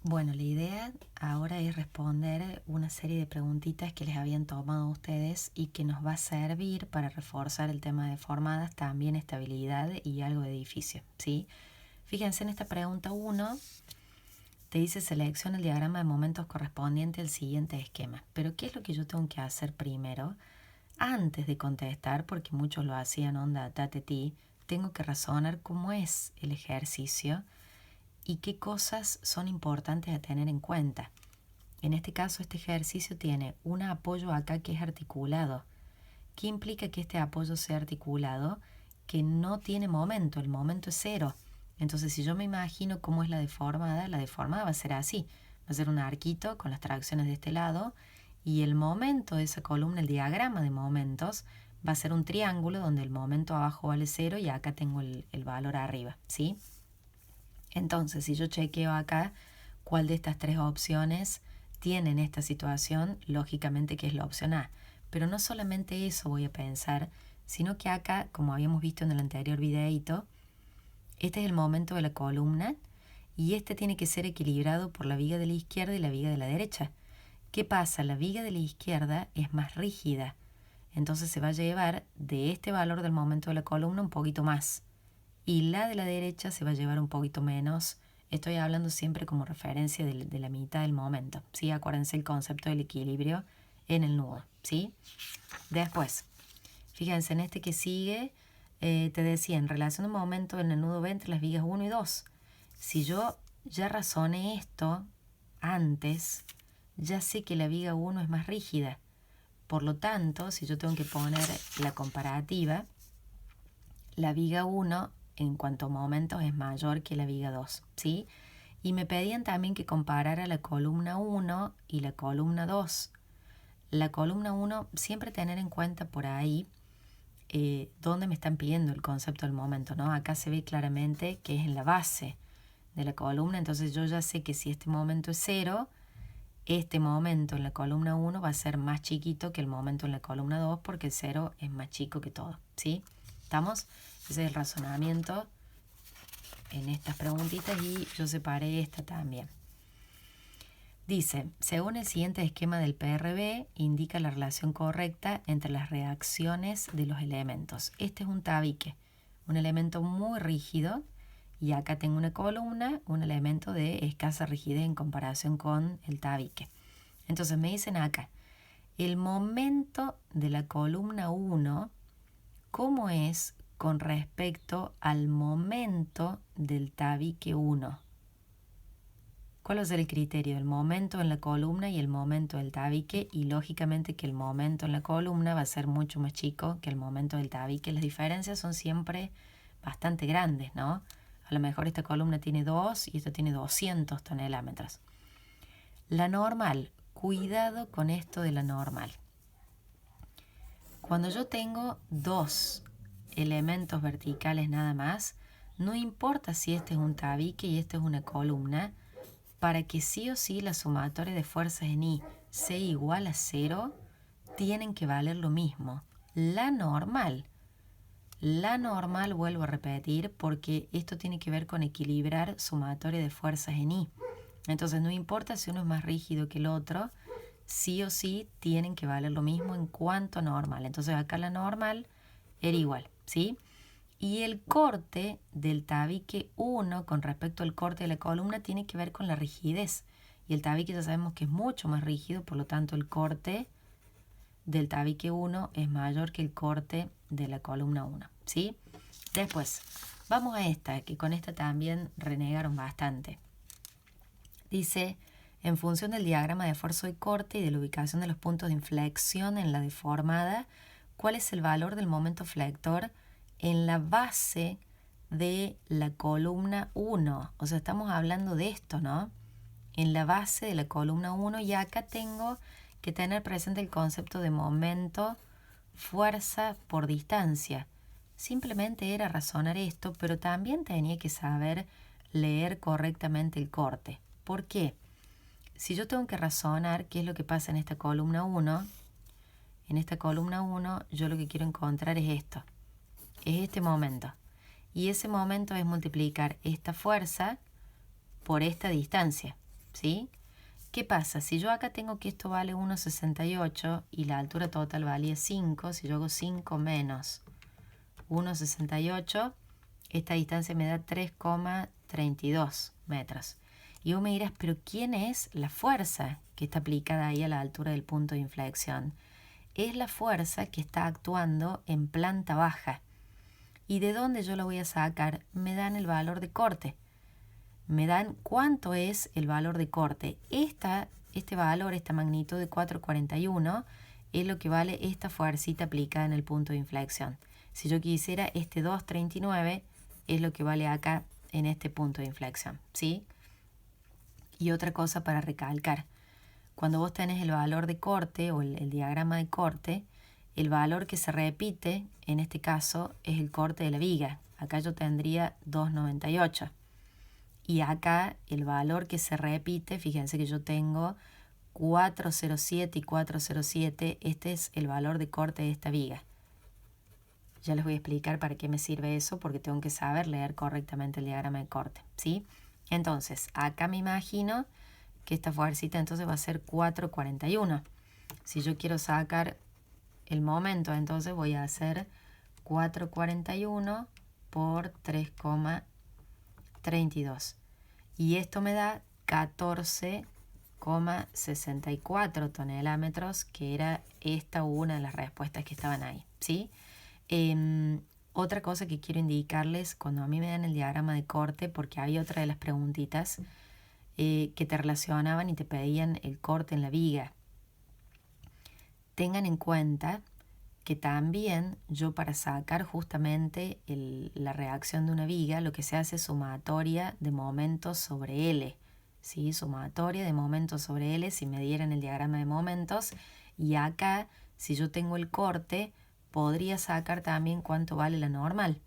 Bueno, la idea ahora es responder una serie de preguntitas que les habían tomado ustedes y que nos va a servir para reforzar el tema de formadas, también estabilidad y algo de edificio, ¿sí? Fíjense en esta pregunta 1, te dice selecciona el diagrama de momentos correspondiente al siguiente esquema. Pero ¿qué es lo que yo tengo que hacer primero? Antes de contestar, porque muchos lo hacían onda tatetí, tengo que razonar cómo es el ejercicio y qué cosas son importantes a tener en cuenta. En este caso, este ejercicio tiene un apoyo acá que es articulado. ¿Qué implica que este apoyo sea articulado? Que no tiene momento, el momento es cero. Entonces, si yo me imagino cómo es la deformada va a ser así. Va a ser un arquito con las tracciones de este lado y el momento de esa columna, el diagrama de momentos, va a ser un triángulo donde el momento abajo vale cero y acá tengo el valor arriba, ¿sí? Entonces, si yo chequeo acá cuál de estas tres opciones tiene en esta situación, lógicamente que es la opción A. Pero no solamente eso voy a pensar, sino que acá, como habíamos visto en el anterior videito, este es el momento de la columna y este tiene que ser equilibrado por la viga de la izquierda y la viga de la derecha. ¿Qué pasa? La viga de la izquierda es más rígida, entonces se va a llevar de este valor del momento de la columna un poquito más. Y la de la derecha se va a llevar un poquito menos. Estoy hablando siempre como referencia de la mitad del momento, ¿sí? Acuérdense el concepto del equilibrio en el nudo, ¿sí? Después, fíjense en este que sigue, te decía, en relación al momento en el nudo B entre las vigas 1 y 2. Si yo ya razoné esto antes, ya sé que la viga 1 es más rígida. Por lo tanto, si yo tengo que poner la comparativa, la viga 1 en cuanto a momentos es mayor que la viga 2, ¿sí? Y me pedían también que comparara la columna 1 y la columna 2. La columna 1, siempre tener en cuenta por ahí dónde me están pidiendo el concepto del momento, ¿no? Acá se ve claramente que es en la base de la columna, entonces yo ya sé que si este momento es 0, este momento en la columna 1 va a ser más chiquito que el momento en la columna 2 porque el 0 es más chico que todo, ¿sí? ¿Estamos? Ese es el razonamiento en estas preguntitas y yo separé esta también. Dice, según el siguiente esquema del PRB, indica la relación correcta entre las reacciones de los elementos. Este es un tabique, un elemento muy rígido, y acá tengo una columna, un elemento de escasa rigidez en comparación con el tabique. Entonces me dicen acá, el momento de la columna 1, ¿cómo es con respecto al momento del tabique 1? ¿Cuál va a ser el criterio? El momento en la columna y el momento del tabique, y lógicamente que el momento en la columna va a ser mucho más chico que el momento del tabique. Las diferencias son siempre bastante grandes, ¿no? A lo mejor esta columna tiene 2 y esta tiene 200 tonelómetros. La normal, cuidado con esto de la normal. Cuando yo tengo dos elementos verticales nada más, no importa si este es un tabique y esta es una columna, para que sí o sí la sumatoria de fuerzas en I sea igual a 0, tienen que valer lo mismo. La normal, vuelvo a repetir, porque esto tiene que ver con equilibrar sumatoria de fuerzas en I. Entonces no importa si uno es más rígido que el otro, sí o sí tienen que valer lo mismo en cuanto a normal. Entonces acá la normal era igual, ¿sí? Y el corte del tabique 1 con respecto al corte de la columna tiene que ver con la rigidez. Y el tabique ya sabemos que es mucho más rígido, por lo tanto el corte del tabique 1 es mayor que el corte de la columna 1, ¿sí? Después, vamos a esta, que con esta también renegaron bastante. Dice, en función del diagrama de esfuerzo y corte y de la ubicación de los puntos de inflexión en la deformada, ¿cuál es el valor del momento flector en la base de la columna 1? O sea, estamos hablando de esto, ¿no? En la base de la columna 1, y acá tengo que tener presente el concepto de momento, fuerza por distancia. Simplemente era razonar esto, pero también tenía que saber leer correctamente el corte. ¿Por qué? Si yo tengo que razonar qué es lo que pasa en esta columna 1, en esta columna 1 yo lo que quiero encontrar es esto, es este momento. Y ese momento es multiplicar esta fuerza por esta distancia. ¿sí? ¿Qué pasa? Si yo acá tengo que esto vale 1,68 y la altura total valía 5, si yo hago 5 menos 1,68, esta distancia me da 3,32 metros. Y vos me dirás, pero ¿quién es la fuerza que está aplicada ahí a la altura del punto de inflexión? Es la fuerza que está actuando en planta baja. ¿Y de dónde yo la voy a sacar? Me dan el valor de corte. Me dan cuánto es el valor de corte. Este valor, esta magnitud de 4,41 es lo que vale esta fuercita aplicada en el punto de inflexión. Si yo quisiera, este 2,39 es lo que vale acá en este punto de inflexión, ¿sí? Y otra cosa para recalcar. Cuando vos tenés el valor de corte o el diagrama de corte, el valor que se repite, en este caso, es el corte de la viga. Acá yo tendría 2,98. Y acá el valor que se repite, fíjense que yo tengo 4,07 y 4,07. Este es el valor de corte de esta viga. Ya les voy a explicar para qué me sirve eso, porque tengo que saber leer correctamente el diagrama de corte, ¿sí? Entonces, acá me imagino que esta fuercita entonces va a ser 4,41. Si yo quiero sacar el momento, entonces voy a hacer 4,41 por 3,32. Y esto me da 14,64 tonelámetros, que era esta una de las respuestas que estaban ahí, ¿sí? Otra cosa que quiero indicarles, cuando a mí me dan el diagrama de corte, porque hay otra de las preguntitas que te relacionaban y te pedían el corte en la viga. Tengan en cuenta que también yo, para sacar justamente la reacción de una viga, lo que se hace es sumatoria de momentos sobre L, ¿sí? Sumatoria de momentos sobre L si me dieran el diagrama de momentos. Y acá, si yo tengo el corte, podría sacar también cuánto vale la normal.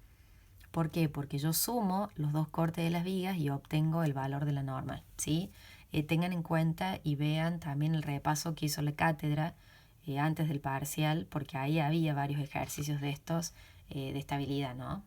¿Por qué? Porque yo sumo los dos cortes de las vigas y obtengo el valor de la normal, ¿sí? Tengan en cuenta y vean también el repaso que hizo la cátedra antes del parcial, porque ahí había varios ejercicios de estos de estabilidad, ¿no?